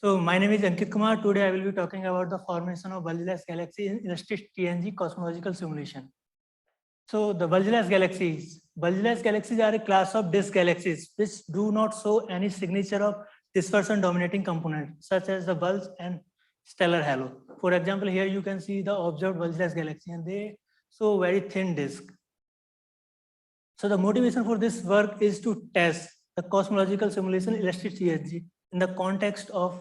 So my name is Ankit Kumar. Today I will be talking about the formation of Bulgeless Galaxies in Illustris TNG cosmological simulation. So the Bulgeless Galaxies are a class of disk galaxies which do not show any signature of dispersion dominating component such as the bulge and stellar halo. For example, here you can see the observed Bulgeless galaxy and they show very thin disk. So the motivation for this work is to test the cosmological simulation Illustris TNG in the context of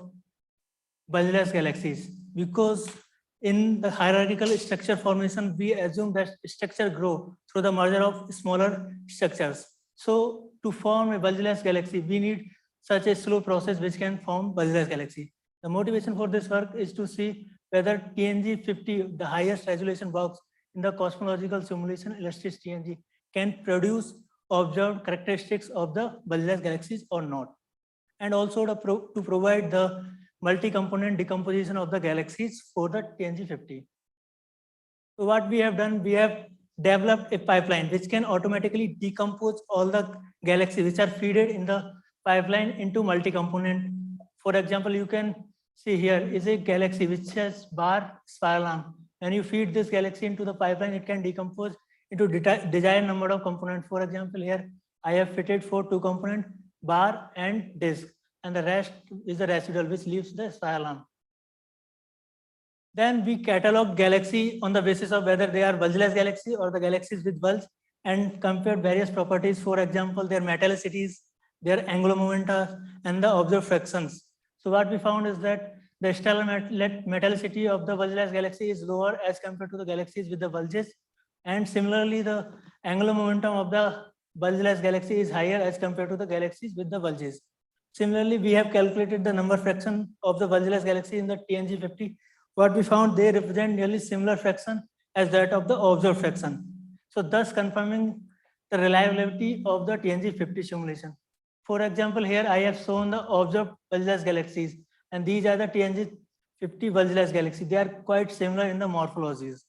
Bulgeless galaxies, because in the hierarchical structure formation, we assume that structure grow through the merger of smaller structures. So to form a Bulgeless galaxy, we need such a slow process which can form Bulgeless galaxy. The motivation for this work is to see whether TNG50, the highest resolution box in the cosmological simulation Illustris TNG, can produce observed characteristics of the Bulgeless galaxies or not. And also to provide the multi-component decomposition of the galaxies for the TNG50. So what we have done, we have developed a pipeline which can automatically decompose all the galaxies which are feeded in the pipeline into multi-component. For example, you can see here is a galaxy which has bar spiral arm. When you feed this galaxy into the pipeline, it can decompose into desired number of components. For example, here I have fitted for 2 component bar and disk, and the rest is the residual which leaves the spiral arm. Then we catalog galaxy on the basis of whether they are bulgeless galaxy or the galaxies with bulge, and compare various properties. For example, their metallicities, their angular momenta, and the observed fractions. So what we found is that the stellar metallicity of the bulgeless galaxy is lower as compared to the galaxies with the bulges, and similarly the angular momentum of the bulgeless galaxy is higher as compared to the galaxies with the bulges. Similarly, we have calculated the number fraction of the Bulgeless galaxy in the TNG50. What we found, they represent nearly similar fraction as that of the observed fraction. So thus confirming the reliability of the TNG50 simulation. For example, here I have shown the observed Bulgeless galaxies, and these are the TNG50 Bulgeless galaxies. They are quite similar in the morphologies.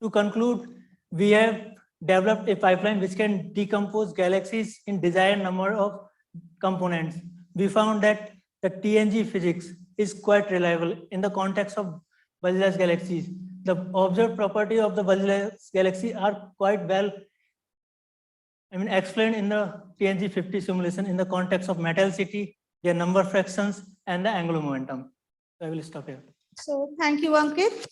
To conclude, we have developed a pipeline which can decompose galaxies in desired number of components. We found that the TNG physics is quite reliable in the context of Bulgeless galaxies. The observed property of the Bulgeless galaxy are quite well explained in the TNG50 simulation in the context of metallicity, their number fractions, and the angular momentum. So I will stop here. So thank you, Ankit.